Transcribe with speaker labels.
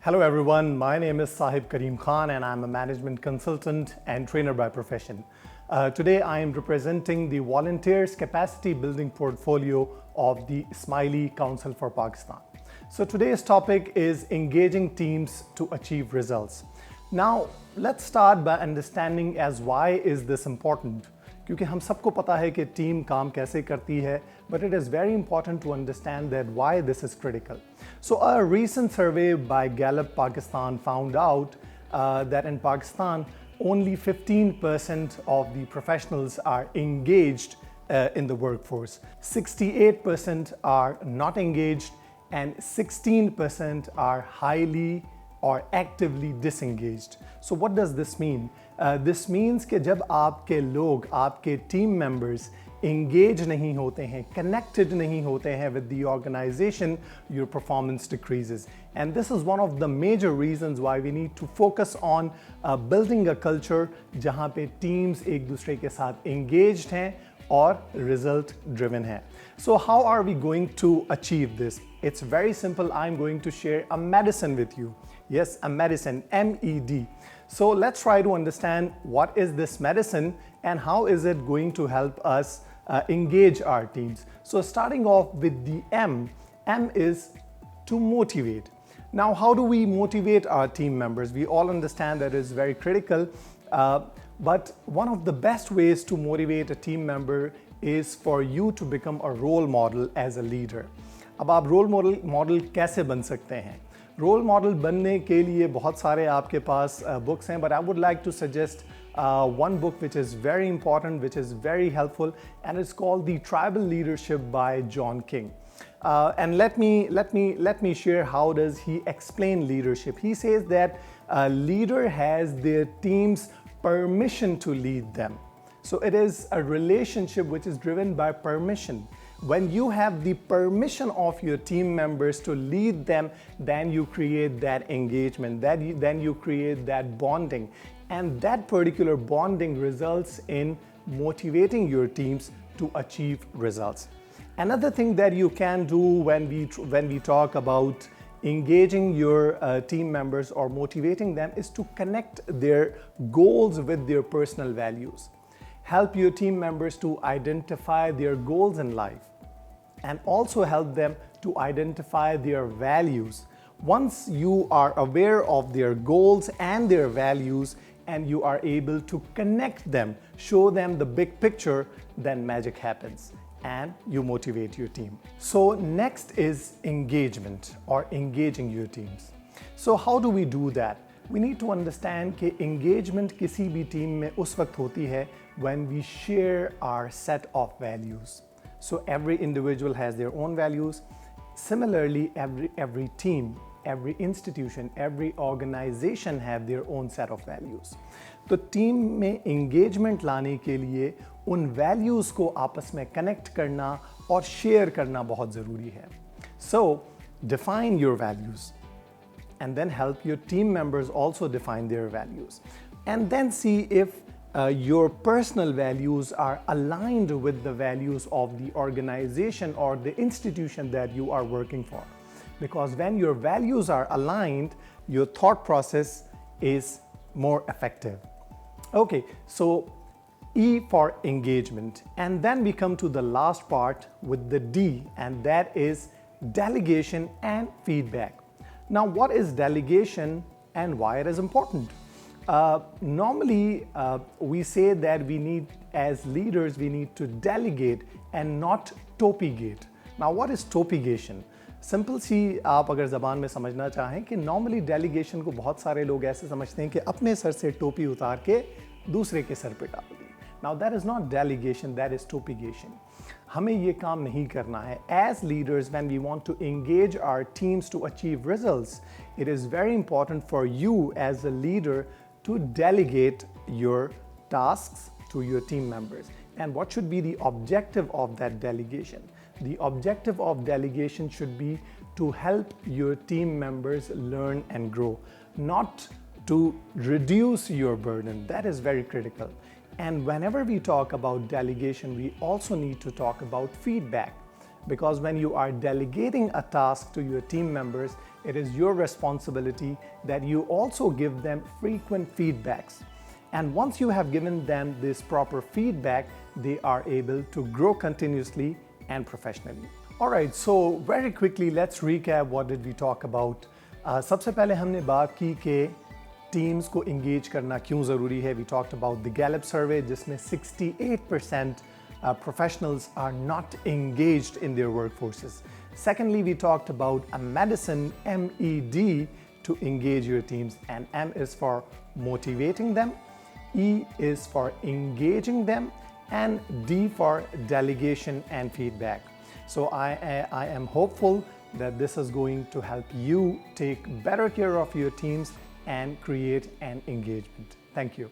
Speaker 1: Hello everyone, my name is Sahib Karim Khan and I'm a management consultant and trainer by profession. Today I am representing the Volunteers Capacity Building Portfolio of the Ismaili Council for Pakistan. So today's topic is engaging teams to achieve results. Now let's start by understanding as why is this important. क्योंकि हम सबको पता है कि team काम कैसे करती है, but it is very important to understand that why this is critical. So a recent survey by Gallup Pakistan found out that in Pakistan, only 15% of the professionals are engaged in the workforce. 68% are not engaged and 16% are highly or actively disengaged. So what does this mean? This means कि जब आपके लोग, आपके team members engage नहीं होते हैं, connected नहीं होते हैं with the organization, your performance decreases. And this is one of the major reasons why we need to focus on building a culture जहाँ पे teams एक दूसरे के साथ engaged हैं और result driven हैं. So how are we going to achieve this? It's very simple. I'm going to share a medicine with you. Yes, a medicine, MED. So let's try to understand what is this medicine and how is it going to help us engage our teams. So starting off with the M is to motivate. Now, how do we motivate our team members? We all understand that is very critical, but one of the best ways to motivate a team member is for you to become a role model as a leader. अब आप role model कैसे बन सकते हैं? Role model बनने के लिए बहुत सारे आपके पास बुक्स हैं, but I would like to suggest one book which is very important, which is very helpful, and it's called The Tribal Leadership by John King. And let me share how does he explain leadership. He says that a leader has their team's permission to lead them. So it is a relationship which is driven by permission. When you have the permission of your team members to lead them, then you create that engagement, then you create that bonding. And that particular bonding results in motivating your teams to achieve results. Another thing that you can do when we talk about engaging your team members or motivating them is to connect their goals with their personal values. Help your team members to identify their goals in life and also help them to identify their values. Once you are aware of their goals and their values and you are able to connect them, show them the big picture, then magic happens and you motivate your team. So next is engagement or engaging your teams. So how do we do that? We need to understand कि engagement किसी भी team में उस वक्त होती है when we share our set of values. So every individual has their own values. Similarly, every team, every institution, every organization have their own set of values. तो team में engagement लाने के लिए उन values को आपस में connect करना और share करना बहुत ज़रूरी है. So define your values and then help your team members also define their values. And then see if your personal values are aligned with the values of the organization or the institution that you are working for. Because when your values are aligned, your thought process is more effective. Okay, so E for engagement. And then we come to the last part with the D, and that is delegation and feedback. Now, what is delegation and why it is important? Normally, we say that we need, as leaders, we need to delegate and not topigate. Now, what is topigation? Simple सी आप अगर ज़बान में समझना चाहें कि normally delegation को बहुत सारे लोग ऐसे समझते हैं कि अपने सर से टोपी उतार के दूसरे के सर पे डाल दी. Now, that is not delegation, that is topigation. हमें ये काम नहीं करना है. As leaders, when we want to engage our teams to achieve results, it is very important for you as a leader to delegate your tasks to your team members. And what should be the objective of that delegation? The objective of delegation should be to help your team members learn and grow, not to reduce your burden. That is very critical. And whenever we talk about delegation, we also need to talk about feedback. because when you are delegating a task to your team members, it is your responsibility that you also give them frequent feedbacks. And once you have given them this proper feedback, they are able to grow continuously and professionally. All right, so very quickly, let's recap what did we talk about. सबसे पहले हमने बात की कि teams को engage करना क्यों ज़रूरी है. We talked about the Gallup survey जिसमें 68% professionals are not engaged in their workforces. Secondly, we talked about a medicine, MED, to engage your teams, and M is for motivating them, E is for engaging them, and D for delegation and feedback. So I am hopeful that this is going to help you take better care of your teams and create an engagement. Thank you.